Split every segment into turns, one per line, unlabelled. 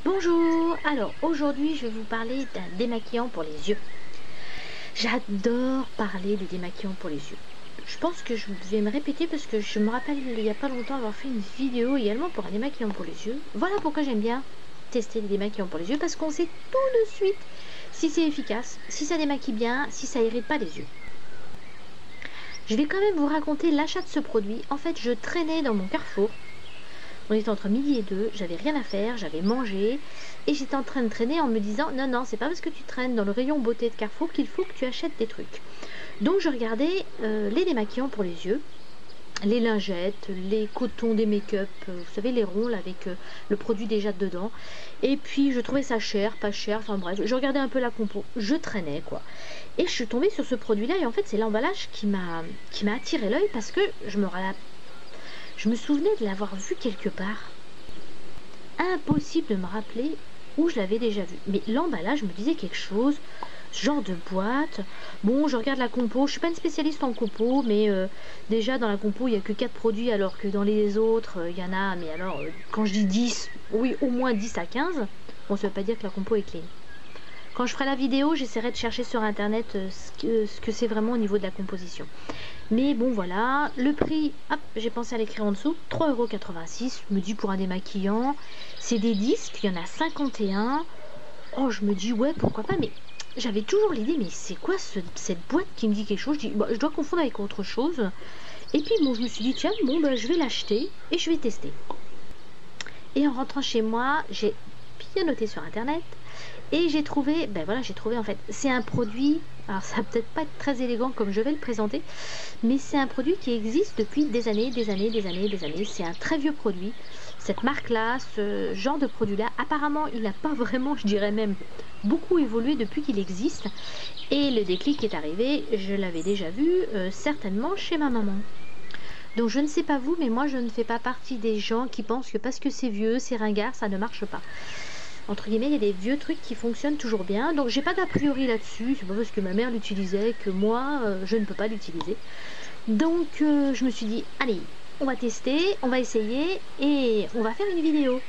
Bonjour, alors aujourd'hui je vais vous parler d'un démaquillant pour les yeux. J'adore parler des démaquillants pour les yeux. Je pense que je vais me répéter parce que je me rappelle il n'y a pas longtemps avoir fait une vidéo également pour un démaquillant pour les yeux. Voilà pourquoi j'aime bien tester les démaquillants pour les yeux, parce qu'on sait tout de suite si c'est efficace, si ça démaquille bien, si ça irrite pas les yeux. Je vais quand même vous raconter l'achat de ce produit. En fait, je traînais dans mon Carrefour. On était entre midi et 2, j'avais rien à faire, j'avais mangé et j'étais en train de traîner en me disant non, c'est pas parce que tu traînes dans le rayon beauté de Carrefour qu'il faut que tu achètes des trucs. Donc je regardais les démaquillants pour les yeux, les lingettes, les cotons des make-up, vous savez les ronds là, avec le produit déjà dedans. Et puis je trouvais ça cher, pas cher, enfin bref, je regardais un peu la compo, je traînais quoi. Et je suis tombée sur ce produit là et en fait c'est l'emballage qui m'a attiré l'œil parce que je me souvenais de l'avoir vu quelque part. Impossible de me rappeler où je l'avais déjà vu. Mais l'emballage me disait quelque chose, ce genre de boîte. Bon, je regarde la compo, je suis pas une spécialiste en compo, mais déjà dans la compo, il n'y a que 4 produits, alors que dans les autres, il y en a, mais alors, quand je dis 10, oui, au moins 10 à 15, bon, ça veut pas dire que la compo est clean. Quand je ferai la vidéo, j'essaierai de chercher sur internet ce que c'est vraiment au niveau de la composition. Mais bon voilà, le prix, hop, j'ai pensé à l'écrire en dessous, 3,86 €. Je me dis pour un démaquillant, c'est des disques, il y en a 51. Oh, je me dis ouais, pourquoi pas, mais j'avais toujours l'idée, mais c'est quoi cette boîte qui me dit quelque chose? Je dis, bah, je dois confondre avec autre chose. Et puis bon, je me suis dit, tiens, bon, bah, je vais l'acheter et je vais tester. Et en rentrant chez moi, j'ai bien noté sur internet. Et j'ai trouvé, ben voilà, j'ai trouvé en fait, c'est un produit, alors ça va peut-être pas être très élégant comme je vais le présenter, mais c'est un produit qui existe depuis des années. C'est un très vieux produit. Cette marque-là, ce genre de produit-là, apparemment, il n'a pas vraiment, je dirais même, beaucoup évolué depuis qu'il existe. Et le déclic est arrivé, je l'avais déjà vu, certainement chez ma maman. Donc je ne sais pas vous, mais moi je ne fais pas partie des gens qui pensent que parce que c'est vieux, c'est ringard, ça ne marche pas. Entre guillemets, il y a des vieux trucs qui fonctionnent toujours bien. Donc j'ai pas d'a priori là-dessus. C'est pas parce que ma mère l'utilisait que moi, je ne peux pas l'utiliser. Donc je me suis dit, allez, on va tester, on va essayer et on va faire une vidéo.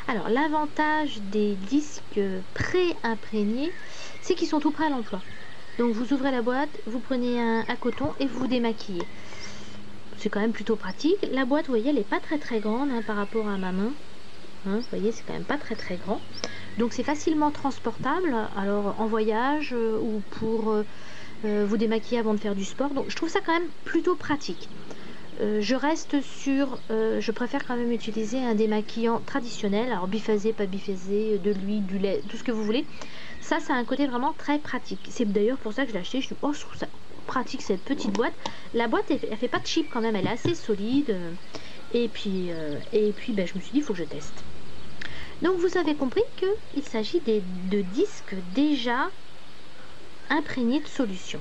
Alors l'avantage des disques pré-imprégnés, c'est qu'ils sont tout prêts à l'emploi. Donc vous ouvrez la boîte, vous prenez un coton et vous démaquillez. C'est quand même plutôt pratique. La boîte, vous voyez, elle n'est pas très grande hein, par rapport à ma main. Vous voyez, c'est quand même pas très grand. Donc c'est facilement transportable, alors en voyage ou pour vous démaquiller avant de faire du sport. Donc je trouve ça quand même plutôt pratique. Je reste sur, je préfère quand même utiliser un démaquillant traditionnel, alors biphasé, pas biphasé, de l'huile, du lait, tout ce que vous voulez. Ça a un côté vraiment très pratique. C'est d'ailleurs pour ça que je l'ai acheté. Je dis, oh, je trouve ça pratique cette petite boîte. La boîte, elle fait pas de chip quand même, elle est assez solide. Et puis ben, je me suis dit, il faut que je teste. Donc vous avez compris qu'il s'agit de disques déjà imprégnés de solution.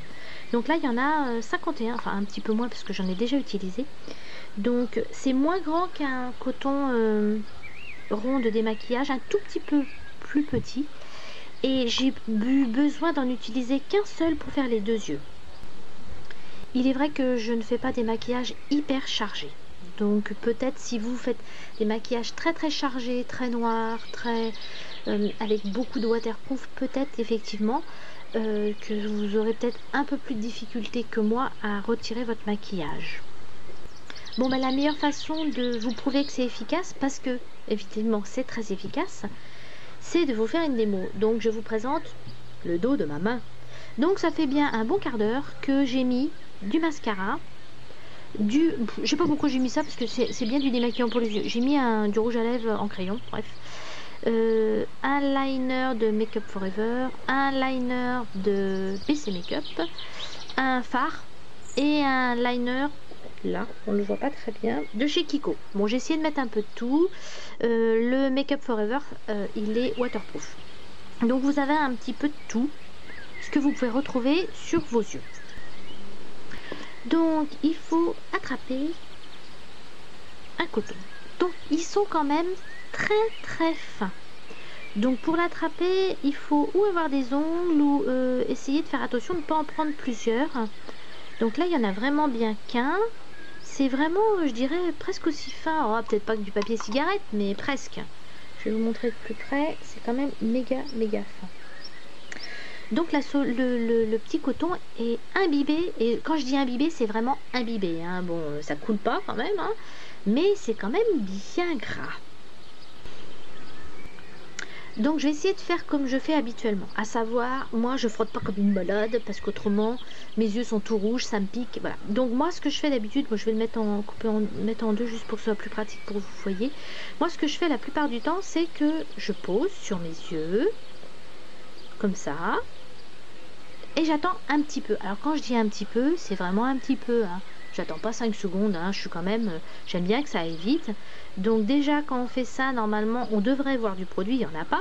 Donc là il y en a 51, enfin un petit peu moins parce que j'en ai déjà utilisé. Donc c'est moins grand qu'un coton rond de démaquillage, un tout petit peu plus petit. Et j'ai eu besoin d'en utiliser qu'un seul pour faire les deux yeux. Il est vrai que je ne fais pas des maquillages hyper chargés. Donc peut-être si vous faites des maquillages très chargés, très noirs, avec beaucoup de waterproof, peut-être effectivement que vous aurez peut-être un peu plus de difficulté que moi à retirer votre maquillage. Bon, la meilleure façon de vous prouver que c'est efficace, parce que évidemment c'est très efficace, c'est de vous faire une démo. Donc je vous présente le dos de ma main. Donc ça fait bien un bon quart d'heure que j'ai mis du mascara, je sais pas pourquoi j'ai mis ça parce que c'est bien du démaquillant pour les yeux. J'ai mis du rouge à lèvres en crayon, bref. Un liner de Make Up Forever, un liner de BC Makeup, un fard et un liner, là on ne le voit pas très bien, de chez Kiko. Bon, j'ai essayé de mettre un peu de tout. Le Make Up Forever, il est waterproof. Donc vous avez un petit peu de tout, ce que vous pouvez retrouver sur vos yeux. Donc il faut attraper un coton. Donc ils sont quand même très fins. Donc pour l'attraper, il faut ou avoir des ongles ou essayer de faire attention de ne pas en prendre plusieurs. Donc là il y en a vraiment bien qu'un. c'est vraiment, je dirais, presque aussi fin. Oh, peut-être pas que du papier cigarette, mais presque. Je vais vous montrer de plus près. C'est quand même méga fin. Donc le petit coton est imbibé. Et quand je dis imbibé, c'est vraiment imbibé. Hein. Bon, ça coule pas quand même. Hein, mais c'est quand même bien gras. Donc je vais essayer de faire comme je fais habituellement, à savoir, moi je frotte pas comme une malade parce qu'autrement mes yeux sont tout rouges, ça me pique, voilà. Donc moi ce que je fais d'habitude, moi je vais le mettre mettre en deux juste pour que ce soit plus pratique pour vous voyez. Moi ce que je fais la plupart du temps, c'est que je pose sur mes yeux, comme ça, et j'attends un petit peu. Alors quand je dis un petit peu, c'est vraiment un petit peu, hein. J'attends pas 5 secondes, hein. Je suis quand même, j'aime bien que ça aille vite. Donc déjà quand on fait ça, normalement on devrait voir du produit, il n'y en a pas.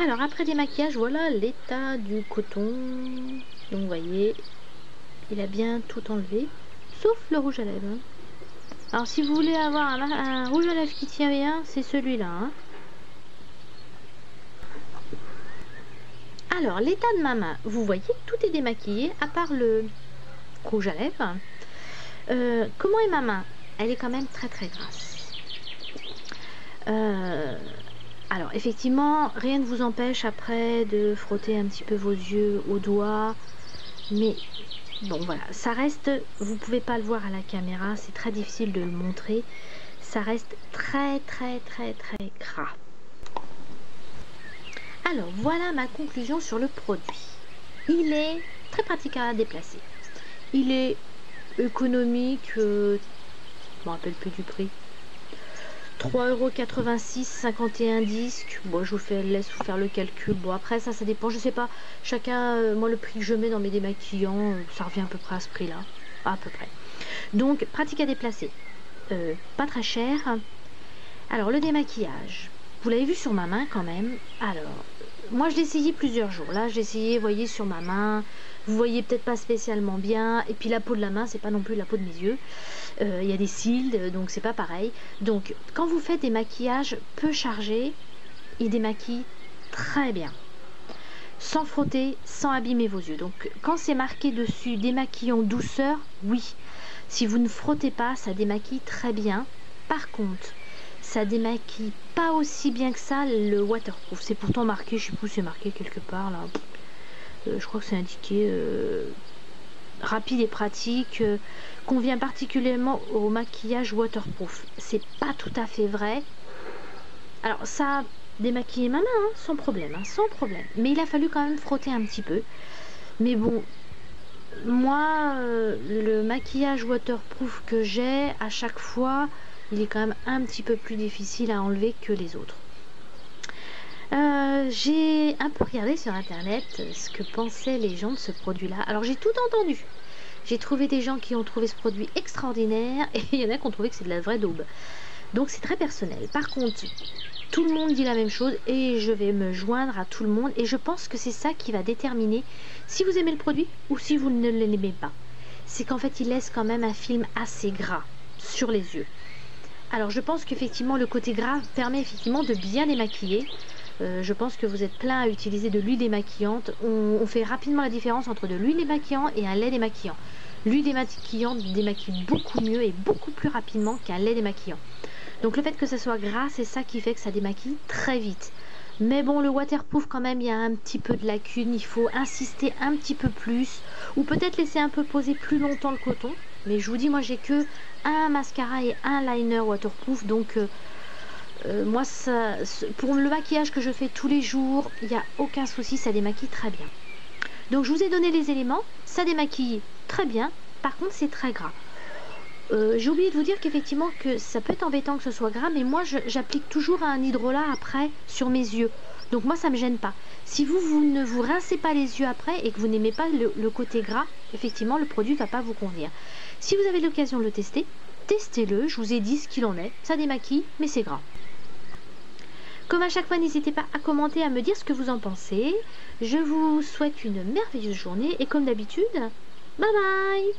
Alors après démaquillage, voilà l'état du coton. Donc vous voyez, il a bien tout enlevé, sauf le rouge à lèvres. Hein. Alors si vous voulez avoir un rouge à lèvres qui tient bien, c'est celui-là. Hein. Alors l'état de ma main, vous voyez, tout est démaquillé, à part le rouge à lèvres. Comment est ma main? Elle est quand même très grasse. Alors effectivement, rien ne vous empêche après de frotter un petit peu vos yeux au doigt, mais bon voilà, ça reste, vous pouvez pas le voir à la caméra, c'est très difficile de le montrer, ça reste très gras. Alors voilà ma conclusion sur le produit. Il est très pratique à déplacer, il est économique, je me rappelle plus du prix. 3,86 €, 51 disques. Bon, je vous laisse vous faire le calcul. Bon, après, ça dépend. Je sais pas. Chacun, moi, le prix que je mets dans mes démaquillants, ça revient à peu près à ce prix-là. À peu près. Donc, pratique à déplacer. Pas très cher. Alors, le démaquillage. Vous l'avez vu sur ma main quand même. Alors, moi, je l'ai essayé plusieurs jours. Là, j'ai essayé, vous voyez, sur ma main. Vous voyez peut-être pas spécialement bien. Et puis, la peau de la main, c'est pas non plus la peau de mes yeux. Il y a des cils, donc c'est pas pareil. Donc quand vous faites des maquillages peu chargés, il démaquille très bien, sans frotter, sans abîmer vos yeux. Donc quand c'est marqué dessus démaquillant douceur, oui. Si vous ne frottez pas, ça démaquille très bien. Par contre, ça démaquille pas aussi bien que ça le waterproof. C'est pourtant marqué, je sais plus, c'est marqué quelque part là. Je crois que c'est indiqué rapide et pratique, convient particulièrement au maquillage waterproof. C'est pas tout à fait vrai. Alors ça a démaquillé ma main, hein, sans problème, hein, sans problème. Mais il a fallu quand même frotter un petit peu. Mais bon, moi, le maquillage waterproof que j'ai, à chaque fois, il est quand même un petit peu plus difficile à enlever que les autres. J'ai un peu regardé sur internet ce que pensaient les gens de ce produit là. Alors j'ai tout entendu, j'ai trouvé des gens qui ont trouvé ce produit extraordinaire et il y en a qui ont trouvé que c'est de la vraie daube. Donc c'est très personnel. Par contre, tout le monde dit la même chose et je vais me joindre à tout le monde, et je pense que c'est ça qui va déterminer si vous aimez le produit ou si vous ne l'aimez pas. C'est qu'en fait il laisse quand même un film assez gras sur les yeux. Alors je pense qu'effectivement le côté gras permet effectivement de bien démaquiller. Je pense que vous êtes plein à utiliser de l'huile démaquillante. On fait rapidement la différence entre de l'huile démaquillant et un lait démaquillant. L'huile démaquillante démaquille beaucoup mieux et beaucoup plus rapidement qu'un lait démaquillant. Donc le fait que ça soit gras, c'est ça qui fait que ça démaquille très vite. Mais bon, le waterproof quand même, il y a un petit peu de lacune. Il faut insister un petit peu plus, ou peut-être laisser un peu poser plus longtemps le coton. Mais je vous dis, moi j'ai que un mascara et un liner waterproof, donc moi, pour le maquillage que je fais tous les jours, il n'y a aucun souci, ça démaquille très bien. Donc je vous ai donné les éléments, ça démaquille très bien, par contre c'est très gras. J'ai oublié de vous dire qu'effectivement que ça peut être embêtant que ce soit gras, mais moi j'applique toujours un hydrolat après sur mes yeux. Donc moi ça me gêne pas. Si vous ne vous rincez pas les yeux après et que vous n'aimez pas le côté gras, effectivement le produit ne va pas vous convenir. Si vous avez l'occasion de le tester, testez-le, je vous ai dit ce qu'il en est, ça démaquille mais c'est gras. Comme à chaque fois, n'hésitez pas à commenter, à me dire ce que vous en pensez. Je vous souhaite une merveilleuse journée et comme d'habitude, bye bye!